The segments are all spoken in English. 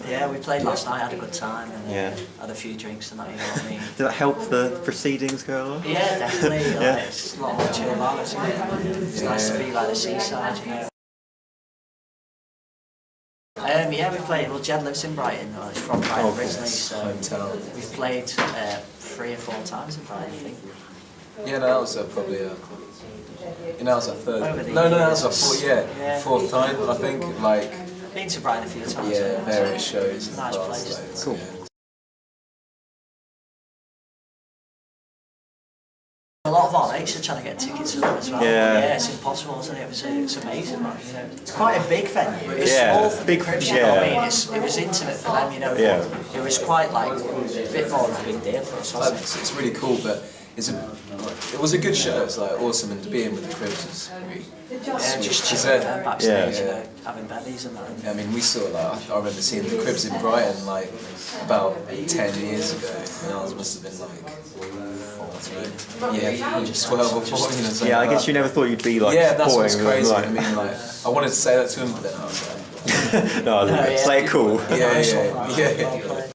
Yeah, we played last night, had a good time, and had a few drinks and that, you know what I mean? Did that help the proceedings go along? Yeah, definitely. Like, it's a lot more chill out, isn't it? It's nice to be by the seaside, you know. Yeah, we played. Well, Jed lives in Brighton. Well, he's from Brighton originally, so we've played 3 or 4 times in Brighton, I think. Yeah, no, that was probably a. You know, that was a third. No, that was a fourth time, I think. Like. Been to Brighton a few times. Yeah, various shows. Nice place. Cool. Yeah. A lot of our mates are trying to get tickets for them as well. Yeah. Yeah, it's impossible, isn't it? It's amazing, man. You know, it's quite a big venue. It's small for the Cribs, you know what I mean? It was intimate for them, you know. Yeah. It was quite like a bit more of a big deal for us, wasn't it? It's really cool, but it was a good show. It's like awesome, and being with the Cribs was really Yeah, just sweet. chilling there backstage, you know, having bellies and that. I mean, we saw like I remember seeing the Cribs in Brighton like about 10 years ago, and I must have been like 12 or 14. Yeah, I guess you never thought you'd be like that's what's supporting crazy. like... I mean, like I wanted to say that to him, but then I was like, no, play it cool. yeah.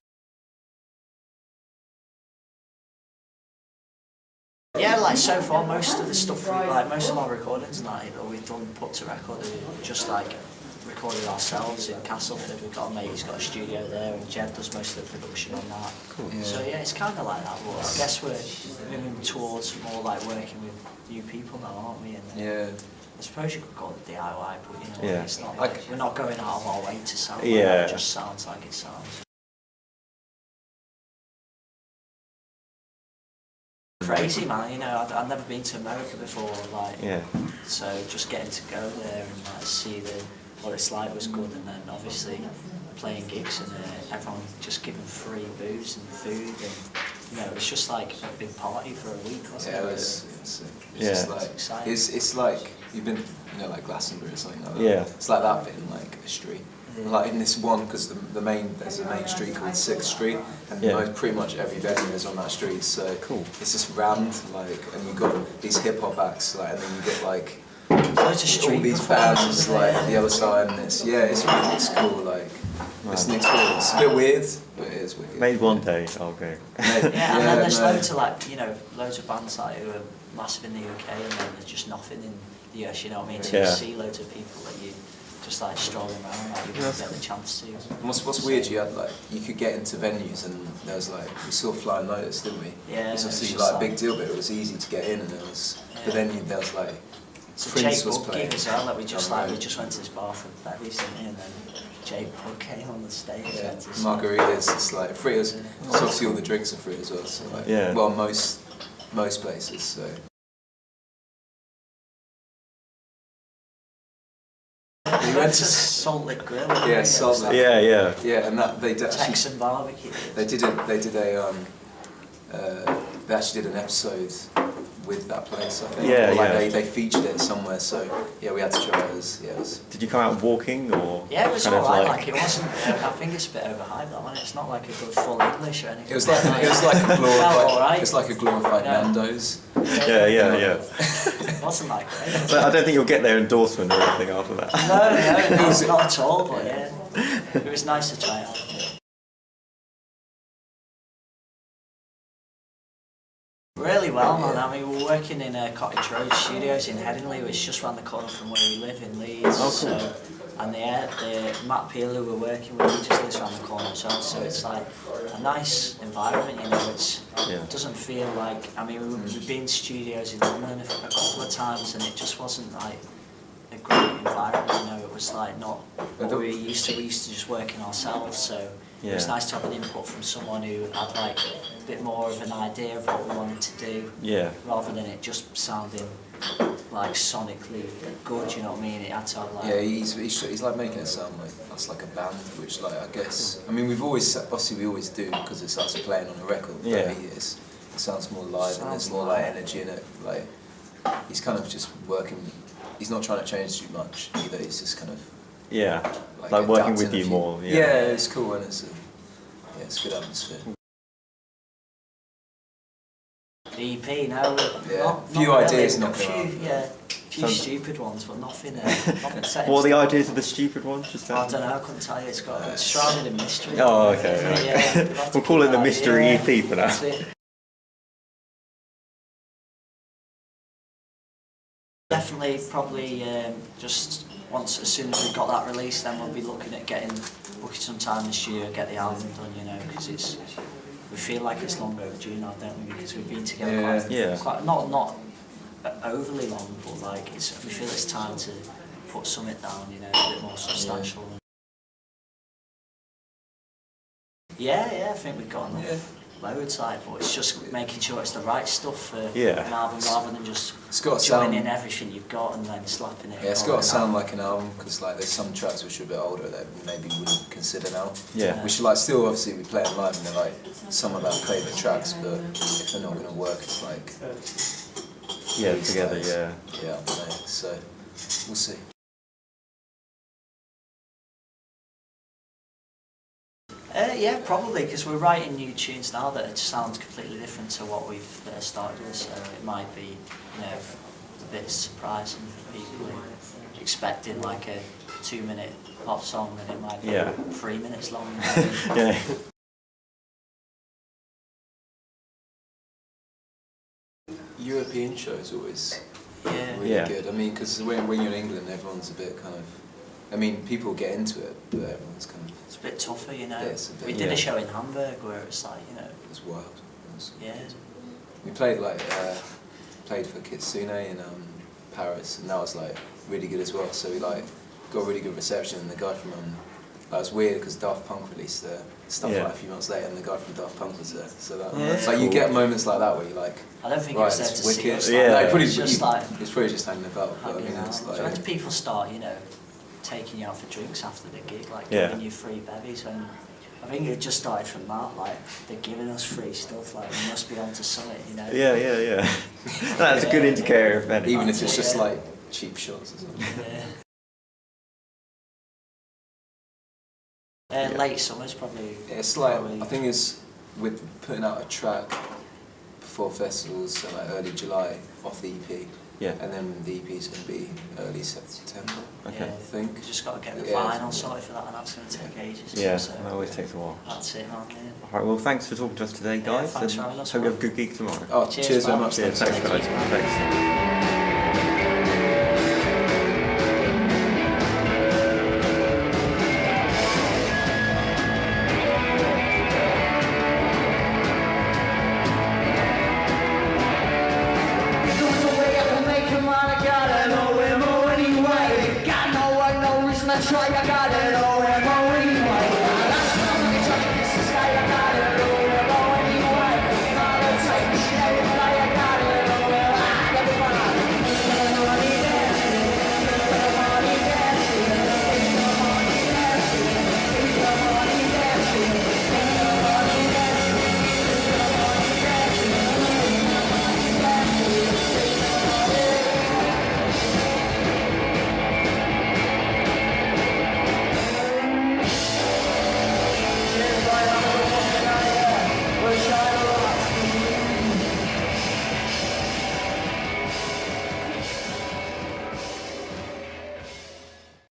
Yeah, like so far, most of the stuff, most of our recordings and that, we've done put to record, just like recorded ourselves in Castleford. We've got a mate who's got a studio there, and Jed does most of the production on that. Cool. Yeah. So yeah, it's kind of like that. But I guess we're moving towards more like working with new people now, aren't we? And I suppose you could call it DIY, but you know, it's not like we're not going out of our way to sound like it just sounds like it sounds. Crazy, man, you know, I've never been to America before, like, so just getting to go there and like, see what it's like was good, and then obviously playing gigs and everyone just giving free booze and food, and you know, it was just like a big party for a week, wasn't it? Yeah, it was just like, exciting. It's like, you've been, you know, like Glastonbury or something like that. Yeah. It's like that bit in like a street. Like in this one, because there's a main street called 6th Street, and pretty much every venue is on that street. So it's just rammed, like, and you've got these hip hop acts, like, and then you get like all these bands, like the other side, and it's it's cool, like it's an experience. It's a bit weird, but it is wicked. Maybe one day I'll go. And then there's loads of like, you know, loads of bands like who are massive in the UK, and then there's just nothing in the US, you know what I mean? So you see loads of people that you just like strolling around, like you wouldn't get the chance to. What's weird, you had like, you could get into venues and there was like, we saw Flying Lotus, didn't we? Yeah. It was obviously like a big deal, but it was easy to get in, and there was, but then there was like, Prince was playing. Gig as well, that we just went to this bar for that recently, and then Jake Pug came on the stage. Yeah. Margaritas, it's like free, it's obviously all the drinks are free as well, so like, well, most places, so. We went to Salt Lick Grill. Yeah, Salt Lick. Yeah, and that they Texan barbecue. They actually did an episode with that place, I think. They featured it somewhere, so yeah, we had to try it. Did you come out walking or? Yeah, it was alright. Like it wasn't. I think it's a bit overhyped, that one. It's not like a good full English or anything. It was like a glorified. It's like a glorified Nando's. Yeah. It wasn't like that. But I don't think you'll get their endorsement or anything after that. No, not at all. But yeah, it was nice to try it out. Really well, man. I mean, we're working in Cottage Road Studios in Headingley, which is just round the corner from where we live in Leeds. So, and the Matt Peel who we're working with, he just lives around the corner as well. So it's like a nice environment, you know. It doesn't feel like. I mean, we've been to studios in London a couple of times, and it just wasn't like a great environment. You know, it was like not what we used to. We used to just working ourselves, so. It was nice to have an input from someone who had like a bit more of an idea of what we wanted to do, rather than it just sounding like sonically good. You know what I mean? It had to have like he's like making it sound like that's like a band, which like I guess we always do because it's us playing on a record. But it sounds more live and there's more like energy in it. Like he's kind of just working. He's not trying to change too much either. He's just kind of. Like working with you more. Yeah, it's cool and it's a good atmosphere. The EP now, few ideas, not few, few stupid ones, but nothing. Nothing set in What are the stone. ideas of the stupid ones? Just I don't know. I couldn't tell you. It's shrouded in mystery. Oh, okay. Yeah, We'll call it the mystery EP for now. That's it. Definitely, probably just once, as soon as we've got that release, then we'll be looking at booking some time in the studio, get the album done, you know, because we feel like it's long overdue now, don't we? Because we've been together quite not overly long, but like we feel it's time to put something down, you know, a bit more substantial. Yeah, I think we've got enough loads, like, but it's just making sure it's the right stuff for an album rather than just joining everything you've got and then slapping it. Yeah, it's got to sound like an album, because like there's some tracks which are a bit older that we maybe wouldn't consider now. Yeah. We should like still obviously we play them live and they're like some of our favourite tracks, but if they're not going to work, it's like together, yeah, I don't know. So we'll see. Yeah, probably, because we're writing new tunes now that sound completely different to what we've started with, so it might be, you know, a bit surprising for people expecting like a 2-minute pop song and it might be 3 minutes long. Yeah. European shows always really good. I mean, because when you're in England, everyone's a bit kind of. I mean, people get into it, but everyone's kind of. It's a bit tougher, you know. Yeah, we did a show in Hamburg where it was like, you know. It was wild. Yeah. We played played for Kitsune in Paris, and that was like really good as well. So we like got a really good reception, and the guy from that was weird because Daft Punk released their stuff like a few months later, and the guy from Daft Punk was there. So that like cool. You get moments like that where you like. I don't think it was there to see us. It's probably just hanging about. But I mean, it's like. When people start, you know, taking you out for drinks after the gig, like giving you free bevies, and I think it just started from that, like they're giving us free stuff, like we must be on to something, you know. Yeah. That's a good indicator of anything. Even if it's just like cheap shots or something. Late summer's probably. Yeah, it's like I think it's with putting out a track before festivals, so like early July off the EP. Yeah. And then the EP is going to be early September. Okay. I think. You just got to get the vinyl sorted for that, and that's going to take ages. Yeah, so it always takes a while. That's it, man. Alright, well, thanks for talking to us today, guys. Thanks for having us. Hope you have a good gig tomorrow. Oh, cheers very much. Thanks, guys. Thanks.